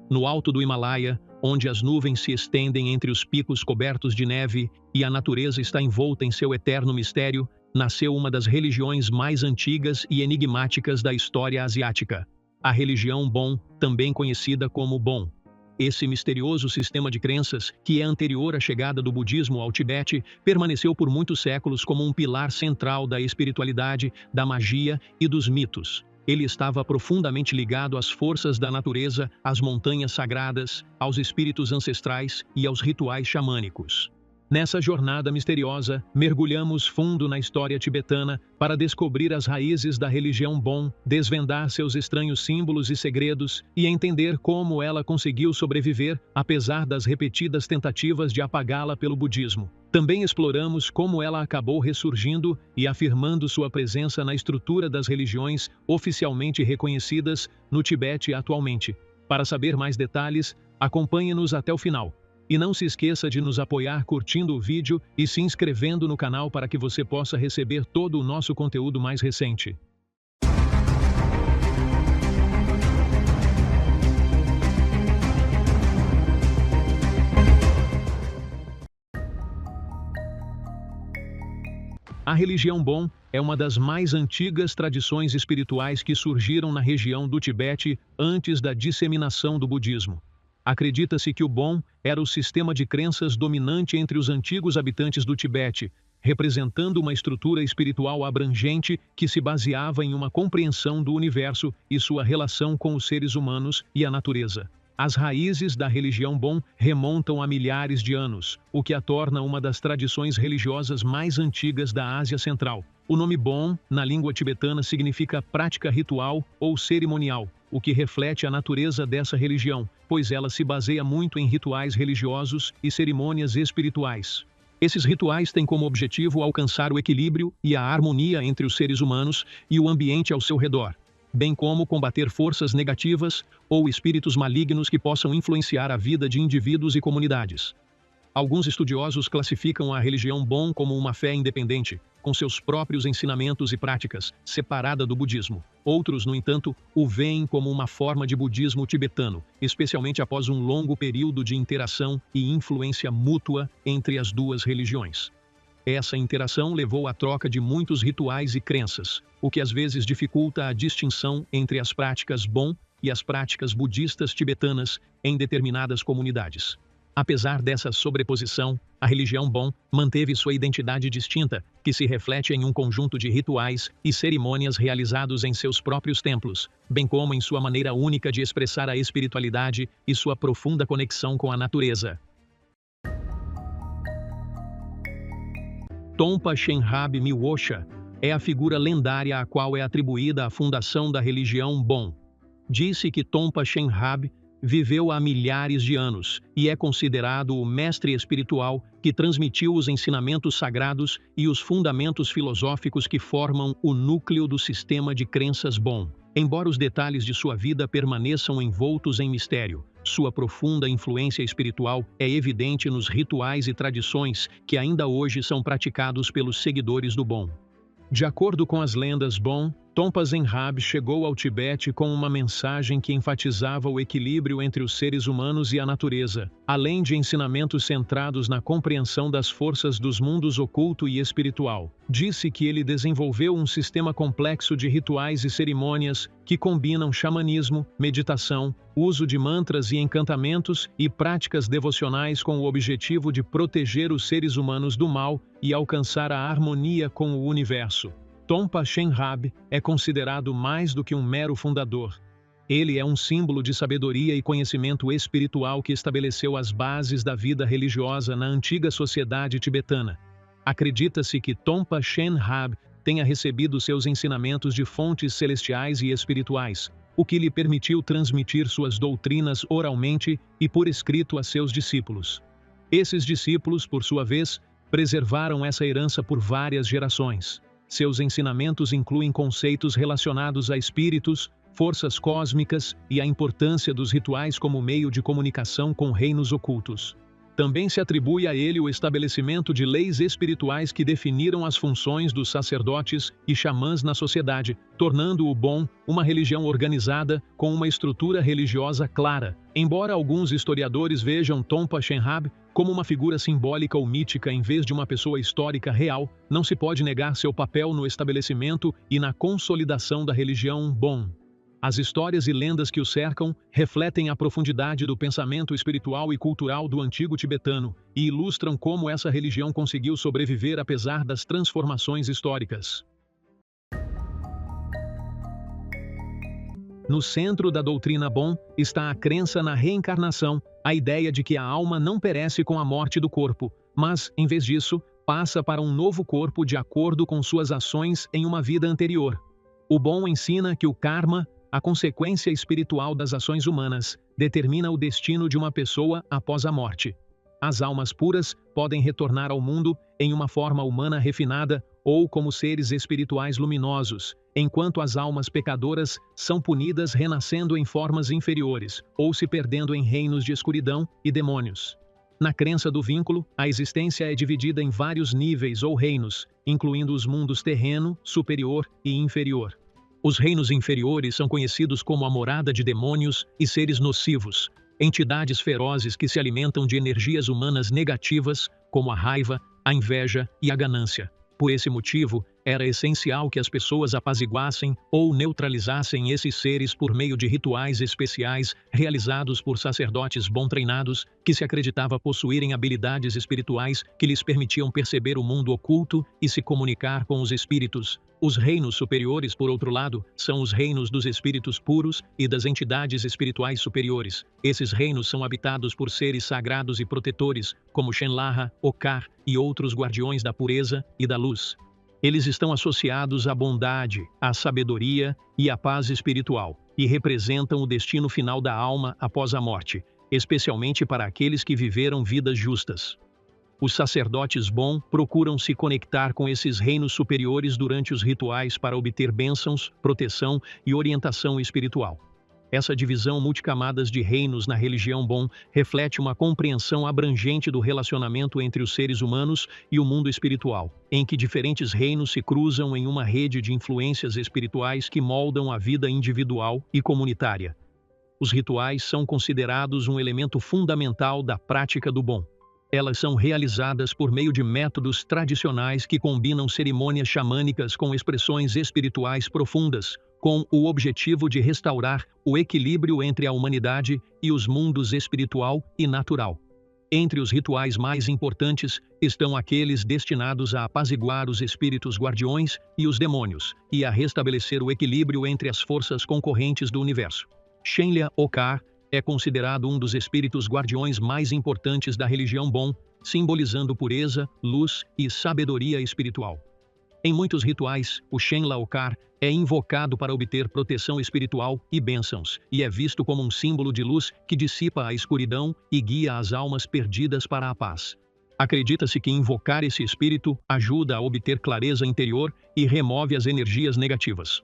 No alto do Himalaia, onde as nuvens se estendem entre os picos cobertos de neve e a natureza está envolta em seu eterno mistério, nasceu uma das religiões mais antigas e enigmáticas da história asiática, a religião Bon, também conhecida como Bon. Esse misterioso sistema de crenças, que é anterior à chegada do budismo ao Tibete, permaneceu por muitos séculos como um pilar central da espiritualidade, da magia e dos mitos. Ele estava profundamente ligado às forças da natureza, às montanhas sagradas, aos espíritos ancestrais e aos rituais xamânicos. Nessa jornada misteriosa, mergulhamos fundo na história tibetana para descobrir as raízes da religião Bon, desvendar seus estranhos símbolos e segredos e entender como ela conseguiu sobreviver, apesar das repetidas tentativas de apagá-la pelo budismo. Também exploramos como ela acabou ressurgindo e afirmando sua presença na estrutura das religiões oficialmente reconhecidas no Tibete atualmente. Para saber mais detalhes, acompanhe-nos até o final. E não se esqueça de nos apoiar curtindo o vídeo e se inscrevendo no canal para que você possa receber todo o nosso conteúdo mais recente. A religião Bon é uma das mais antigas tradições espirituais que surgiram na região do Tibete antes da disseminação do budismo. Acredita-se que o Bon era o sistema de crenças dominante entre os antigos habitantes do Tibete, representando uma estrutura espiritual abrangente que se baseava em uma compreensão do universo e sua relação com os seres humanos e a natureza. As raízes da religião Bon remontam a milhares de anos, o que a torna uma das tradições religiosas mais antigas da Ásia Central. O nome Bon, na língua tibetana, significa prática ritual ou cerimonial, o que reflete a natureza dessa religião, pois ela se baseia muito em rituais religiosos e cerimônias espirituais. Esses rituais têm como objetivo alcançar o equilíbrio e a harmonia entre os seres humanos e o ambiente ao seu redor, bem como combater forças negativas ou espíritos malignos que possam influenciar a vida de indivíduos e comunidades. Alguns estudiosos classificam a religião Bon como uma fé independente, com seus próprios ensinamentos e práticas, separada do budismo. Outros, no entanto, o veem como uma forma de budismo tibetano, especialmente após um longo período de interação e influência mútua entre as duas religiões. Essa interação levou à troca de muitos rituais e crenças, o que às vezes dificulta a distinção entre as práticas Bon e as práticas budistas tibetanas em determinadas comunidades. Apesar dessa sobreposição, a religião Bon manteve sua identidade distinta, que se reflete em um conjunto de rituais e cerimônias realizados em seus próprios templos, bem como em sua maneira única de expressar a espiritualidade e sua profunda conexão com a natureza. Tompa Shenrab Miwosha é a figura lendária à qual é atribuída a fundação da religião Bon. Diz-se que Tompa Shenrab viveu há milhares de anos e é considerado o mestre espiritual que transmitiu os ensinamentos sagrados e os fundamentos filosóficos que formam o núcleo do sistema de crenças Bon. Embora os detalhes de sua vida permaneçam envoltos em mistério, sua profunda influência espiritual é evidente nos rituais e tradições que ainda hoje são praticados pelos seguidores do Bon. De acordo com as lendas Bon, Tompa Shenrab chegou ao Tibete com uma mensagem que enfatizava o equilíbrio entre os seres humanos e a natureza, além de ensinamentos centrados na compreensão das forças dos mundos oculto e espiritual. Disse que ele desenvolveu um sistema complexo de rituais e cerimônias que combinam xamanismo, meditação, uso de mantras e encantamentos e práticas devocionais com o objetivo de proteger os seres humanos do mal e alcançar a harmonia com o universo. Tompa Shenrab é considerado mais do que um mero fundador. Ele é um símbolo de sabedoria e conhecimento espiritual que estabeleceu as bases da vida religiosa na antiga sociedade tibetana. Acredita-se que Tompa Shenrab tenha recebido seus ensinamentos de fontes celestiais e espirituais, o que lhe permitiu transmitir suas doutrinas oralmente e por escrito a seus discípulos. Esses discípulos, por sua vez, preservaram essa herança por várias gerações. Seus ensinamentos incluem conceitos relacionados a espíritos, forças cósmicas e a importância dos rituais como meio de comunicação com reinos ocultos. Também se atribui a ele o estabelecimento de leis espirituais que definiram as funções dos sacerdotes e xamãs na sociedade, tornando o Bon uma religião organizada com uma estrutura religiosa clara. Embora alguns historiadores vejam Tompa Shenhab como uma figura simbólica ou mítica em vez de uma pessoa histórica real, não se pode negar seu papel no estabelecimento e na consolidação da religião Bon. As histórias e lendas que o cercam refletem a profundidade do pensamento espiritual e cultural do antigo tibetano e ilustram como essa religião conseguiu sobreviver apesar das transformações históricas. No centro da doutrina Bon está a crença na reencarnação, a ideia de que a alma não perece com a morte do corpo, mas, em vez disso, passa para um novo corpo de acordo com suas ações em uma vida anterior. O Bon ensina que o karma, a consequência espiritual das ações humanas, determina o destino de uma pessoa após a morte. As almas puras podem retornar ao mundo em uma forma humana refinada ou como seres espirituais luminosos, enquanto as almas pecadoras são punidas renascendo em formas inferiores ou se perdendo em reinos de escuridão e demônios. Na crença do vínculo, a existência é dividida em vários níveis ou reinos, incluindo os mundos terreno, superior e inferior. Os reinos inferiores são conhecidos como a morada de demônios e seres nocivos, entidades ferozes que se alimentam de energias humanas negativas, como a raiva, a inveja e a ganância. Por esse motivo, era essencial que as pessoas apaziguassem ou neutralizassem esses seres por meio de rituais especiais realizados por sacerdotes bem treinados que se acreditava possuírem habilidades espirituais que lhes permitiam perceber o mundo oculto e se comunicar com os espíritos. Os reinos superiores, por outro lado, são os reinos dos espíritos puros e das entidades espirituais superiores. Esses reinos são habitados por seres sagrados e protetores, como Shenlaha, Okar e outros guardiões da pureza e da luz. Eles estão associados à bondade, à sabedoria e à paz espiritual, e representam o destino final da alma após a morte, especialmente para aqueles que viveram vidas justas. Os sacerdotes Bon procuram se conectar com esses reinos superiores durante os rituais para obter bênçãos, proteção e orientação espiritual. Essa divisão multicamadas de reinos na religião Bon reflete uma compreensão abrangente do relacionamento entre os seres humanos e o mundo espiritual, em que diferentes reinos se cruzam em uma rede de influências espirituais que moldam a vida individual e comunitária. Os rituais são considerados um elemento fundamental da prática do Bon. Elas são realizadas por meio de métodos tradicionais que combinam cerimônias xamânicas com expressões espirituais profundas, com o objetivo de restaurar o equilíbrio entre a humanidade e os mundos espiritual e natural. Entre os rituais mais importantes estão aqueles destinados a apaziguar os espíritos guardiões e os demônios, e a restabelecer o equilíbrio entre as forças concorrentes do universo. Shenlia Okar é considerado um dos espíritos guardiões mais importantes da religião Bon, simbolizando pureza, luz e sabedoria espiritual. Em muitos rituais, o Shenla Okar é invocado para obter proteção espiritual e bênçãos, e é visto como um símbolo de luz que dissipa a escuridão e guia as almas perdidas para a paz. Acredita-se que invocar esse espírito ajuda a obter clareza interior e remove as energias negativas.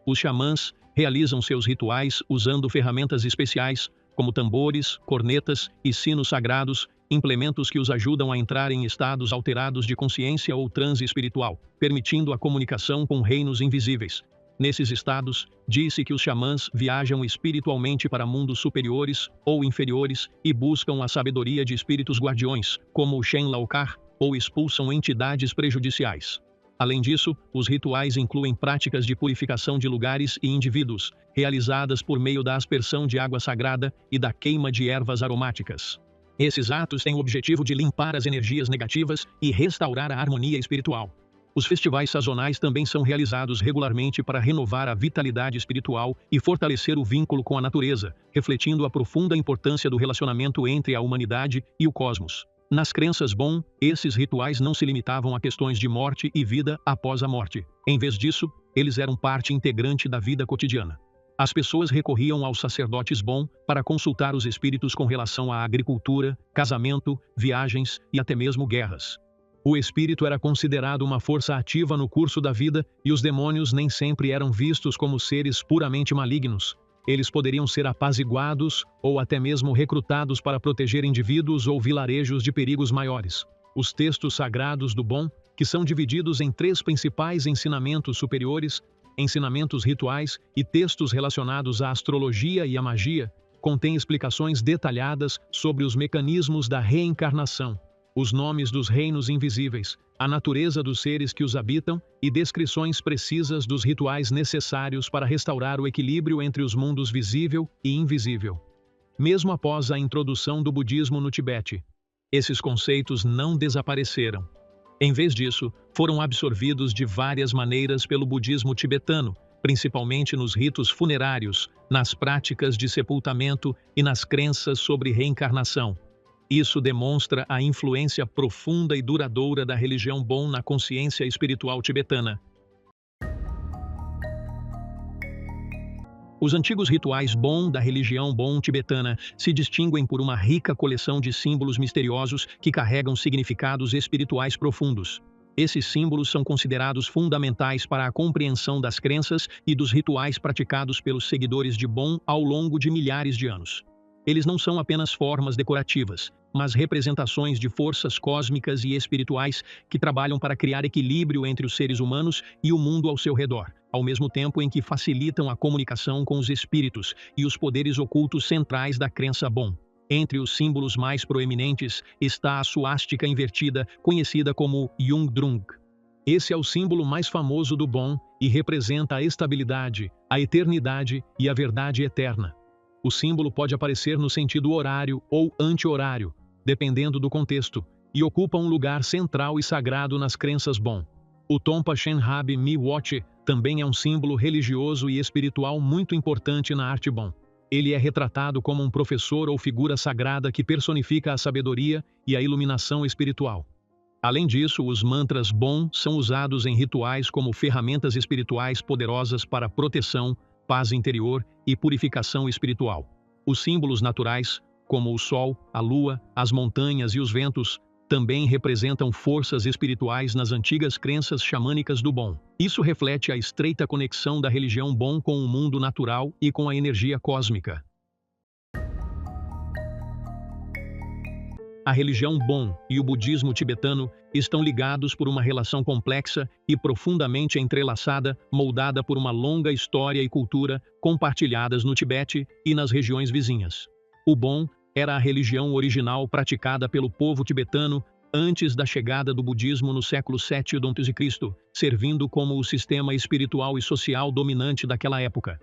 Os xamãs realizam seus rituais usando ferramentas especiais, como tambores, cornetas e sinos sagrados, implementos que os ajudam a entrar em estados alterados de consciência ou transe espiritual, permitindo a comunicação com reinos invisíveis. Nesses estados, diz-se que os xamãs viajam espiritualmente para mundos superiores ou inferiores e buscam a sabedoria de espíritos guardiões, como o Shenla Okar, ou expulsam entidades prejudiciais. Além disso, os rituais incluem práticas de purificação de lugares e indivíduos, realizadas por meio da aspersão de água sagrada e da queima de ervas aromáticas. Esses atos têm o objetivo de limpar as energias negativas e restaurar a harmonia espiritual. Os festivais sazonais também são realizados regularmente para renovar a vitalidade espiritual e fortalecer o vínculo com a natureza, refletindo a profunda importância do relacionamento entre a humanidade e o cosmos. Nas crenças Bon, esses rituais não se limitavam a questões de morte e vida após a morte. Em vez disso, eles eram parte integrante da vida cotidiana. As pessoas recorriam aos sacerdotes Bon para consultar os espíritos com relação à agricultura, casamento, viagens e até mesmo guerras. O espírito era considerado uma força ativa no curso da vida e os demônios nem sempre eram vistos como seres puramente malignos. Eles poderiam ser apaziguados ou até mesmo recrutados para proteger indivíduos ou vilarejos de perigos maiores. Os textos sagrados do bom, que são divididos em 3 principais ensinamentos superiores, ensinamentos rituais e textos relacionados à astrologia e à magia, contêm explicações detalhadas sobre os mecanismos da reencarnação, os nomes dos reinos invisíveis, a natureza dos seres que os habitam e descrições precisas dos rituais necessários para restaurar o equilíbrio entre os mundos visível e invisível. Mesmo após a introdução do budismo no Tibete, esses conceitos não desapareceram. Em vez disso, foram absorvidos de várias maneiras pelo budismo tibetano, principalmente nos ritos funerários, nas práticas de sepultamento e nas crenças sobre reencarnação. Isso demonstra a influência profunda e duradoura da religião Bon na consciência espiritual tibetana. Os antigos rituais Bon da religião Bon tibetana se distinguem por uma rica coleção de símbolos misteriosos que carregam significados espirituais profundos. Esses símbolos são considerados fundamentais para a compreensão das crenças e dos rituais praticados pelos seguidores de Bon ao longo de milhares de anos. Eles não são apenas formas decorativas, mas representações de forças cósmicas e espirituais que trabalham para criar equilíbrio entre os seres humanos e o mundo ao seu redor, ao mesmo tempo em que facilitam a comunicação com os espíritos e os poderes ocultos centrais da crença Bon. Entre os símbolos mais proeminentes está a suástica invertida, conhecida como Yungdrung. Esse é o símbolo mais famoso do Bon e representa a estabilidade, a eternidade e a verdade eterna. O símbolo pode aparecer no sentido horário ou anti-horário, dependendo do contexto, e ocupa um lugar central e sagrado nas crenças Bon. O Tompa Shenhab Miwoche também é um símbolo religioso e espiritual muito importante na arte Bon. Ele é retratado como um professor ou figura sagrada que personifica a sabedoria e a iluminação espiritual. Além disso, os mantras Bon são usados em rituais como ferramentas espirituais poderosas para proteção, paz interior e purificação espiritual. Os símbolos naturais, como o sol, a lua, as montanhas e os ventos, também representam forças espirituais nas antigas crenças xamânicas do Bon. Isso reflete a estreita conexão da religião Bon com o mundo natural e com a energia cósmica. A religião Bon e o budismo tibetano estão ligados por uma relação complexa e profundamente entrelaçada, moldada por uma longa história e cultura compartilhadas no Tibete e nas regiões vizinhas. O Bon era a religião original praticada pelo povo tibetano antes da chegada do budismo no século VII d.C., servindo como o sistema espiritual e social dominante daquela época.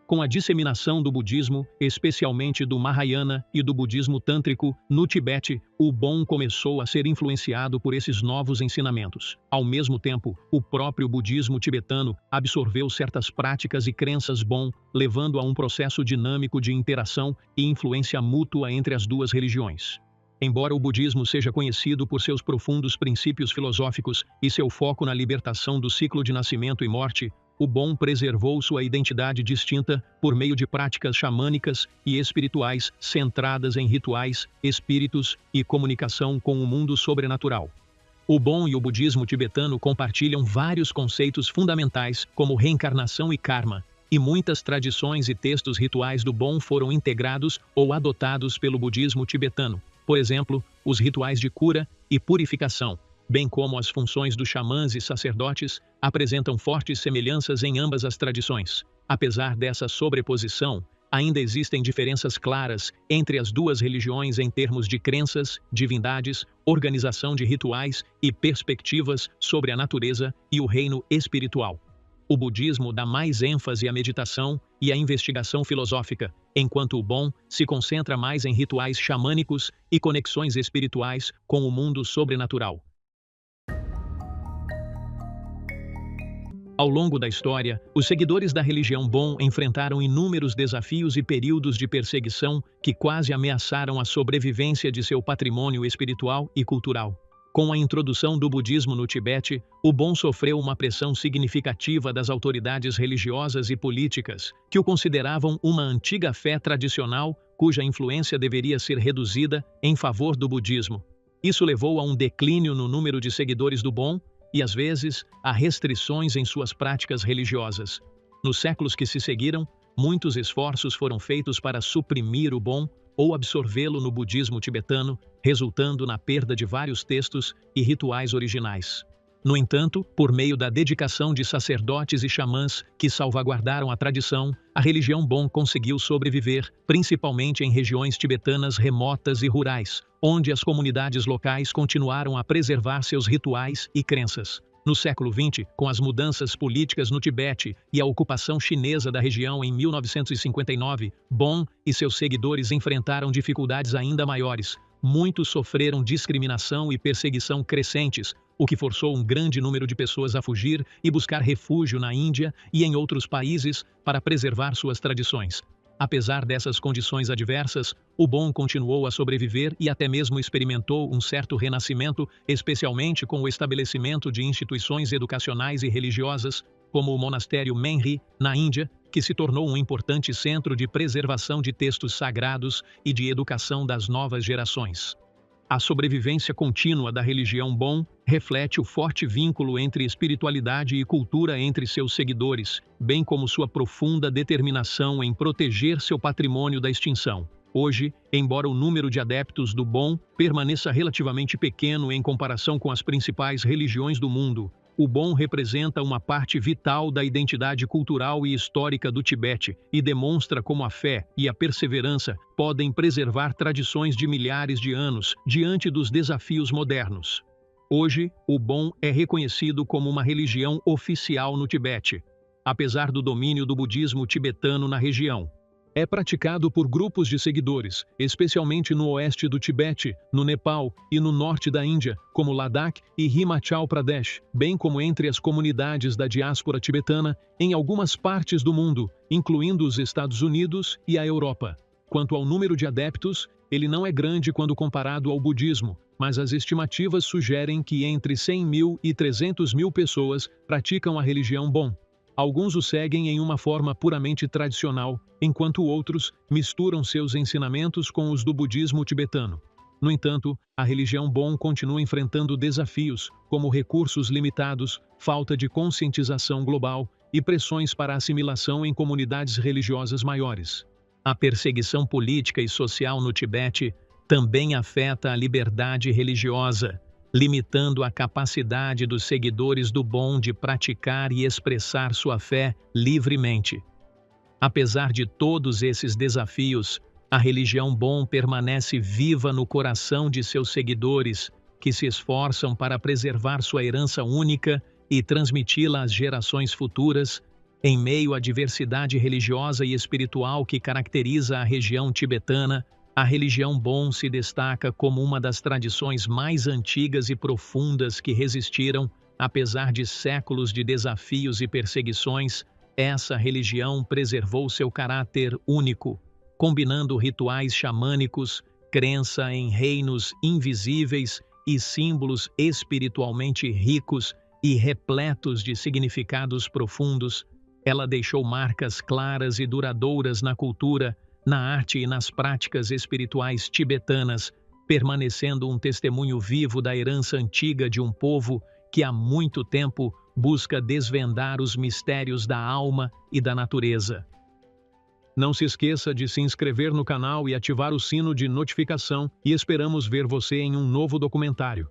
Com a disseminação do budismo, especialmente do Mahayana e do budismo tântrico, no Tibete, o Bon começou a ser influenciado por esses novos ensinamentos. Ao mesmo tempo, o próprio budismo tibetano absorveu certas práticas e crenças Bon, levando a um processo dinâmico de interação e influência mútua entre as duas religiões. Embora o budismo seja conhecido por seus profundos princípios filosóficos e seu foco na libertação do ciclo de nascimento e morte, o Bon preservou sua identidade distinta por meio de práticas xamânicas e espirituais centradas em rituais, espíritos e comunicação com o mundo sobrenatural. O Bon e o budismo tibetano compartilham vários conceitos fundamentais, como reencarnação e karma, e muitas tradições e textos rituais do Bon foram integrados ou adotados pelo budismo tibetano. Por exemplo, os rituais de cura e purificação, bem como as funções dos xamãs e sacerdotes, apresentam fortes semelhanças em ambas as tradições. Apesar dessa sobreposição, ainda existem diferenças claras entre as duas religiões em termos de crenças, divindades, organização de rituais e perspectivas sobre a natureza e o reino espiritual. O budismo dá mais ênfase à meditação e à investigação filosófica, enquanto o Bon se concentra mais em rituais xamânicos e conexões espirituais com o mundo sobrenatural. Ao longo da história, os seguidores da religião Bon enfrentaram inúmeros desafios e períodos de perseguição que quase ameaçaram a sobrevivência de seu patrimônio espiritual e cultural. Com a introdução do budismo no Tibete, o Bon sofreu uma pressão significativa das autoridades religiosas e políticas, que o consideravam uma antiga fé tradicional cuja influência deveria ser reduzida em favor do budismo. Isso levou a um declínio no número de seguidores do Bon e, às vezes, a restrições em suas práticas religiosas. Nos séculos que se seguiram, muitos esforços foram feitos para suprimir o bom ou absorvê-lo no budismo tibetano, resultando na perda de vários textos e rituais originais. No entanto, por meio da dedicação de sacerdotes e xamãs que salvaguardaram a tradição, a religião Bon conseguiu sobreviver, principalmente em regiões tibetanas remotas e rurais, onde as comunidades locais continuaram a preservar seus rituais e crenças. No século XX, com as mudanças políticas no Tibete e a ocupação chinesa da região em 1959, Bon e seus seguidores enfrentaram dificuldades ainda maiores. Muitos sofreram discriminação e perseguição crescentes, o que forçou um grande número de pessoas a fugir e buscar refúgio na Índia e em outros países para preservar suas tradições. Apesar dessas condições adversas, o Bon continuou a sobreviver e até mesmo experimentou um certo renascimento, especialmente com o estabelecimento de instituições educacionais e religiosas, como o monastério Menri, na Índia, que se tornou um importante centro de preservação de textos sagrados e de educação das novas gerações. A sobrevivência contínua da religião Bon reflete o forte vínculo entre espiritualidade e cultura entre seus seguidores, bem como sua profunda determinação em proteger seu patrimônio da extinção. Hoje, embora o número de adeptos do Bon permaneça relativamente pequeno em comparação com as principais religiões do mundo, o Bon representa uma parte vital da identidade cultural e histórica do Tibete e demonstra como a fé e a perseverança podem preservar tradições de milhares de anos diante dos desafios modernos. Hoje, o Bon é reconhecido como uma religião oficial no Tibete, apesar do domínio do budismo tibetano na região. É praticado por grupos de seguidores, especialmente no oeste do Tibete, no Nepal e no norte da Índia, como Ladakh e Himachal Pradesh, bem como entre as comunidades da diáspora tibetana em algumas partes do mundo, incluindo os Estados Unidos e a Europa. Quanto ao número de adeptos, ele não é grande quando comparado ao budismo, mas as estimativas sugerem que entre 100 mil e 300 mil pessoas praticam a religião Bon. Alguns o seguem em uma forma puramente tradicional, enquanto outros misturam seus ensinamentos com os do budismo tibetano. No entanto, a religião Bon continua enfrentando desafios, como recursos limitados, falta de conscientização global e pressões para assimilação em comunidades religiosas maiores. A perseguição política e social no Tibete também afeta a liberdade religiosa, limitando a capacidade dos seguidores do Bon de praticar e expressar sua fé livremente. Apesar de todos esses desafios, a religião Bon permanece viva no coração de seus seguidores, que se esforçam para preservar sua herança única e transmiti-la às gerações futuras, em meio à diversidade religiosa e espiritual que caracteriza a região tibetana. A religião Bon se destaca como uma das tradições mais antigas e profundas que resistiram, apesar de séculos de desafios e perseguições. Essa religião preservou seu caráter único, combinando rituais xamânicos, crença em reinos invisíveis e símbolos espiritualmente ricos e repletos de significados profundos. Ela deixou marcas claras e duradouras na cultura, na arte e nas práticas espirituais tibetanas, permanecendo um testemunho vivo da herança antiga de um povo que há muito tempo busca desvendar os mistérios da alma e da natureza. Não se esqueça de se inscrever no canal e ativar o sino de notificação, e esperamos ver você em um novo documentário.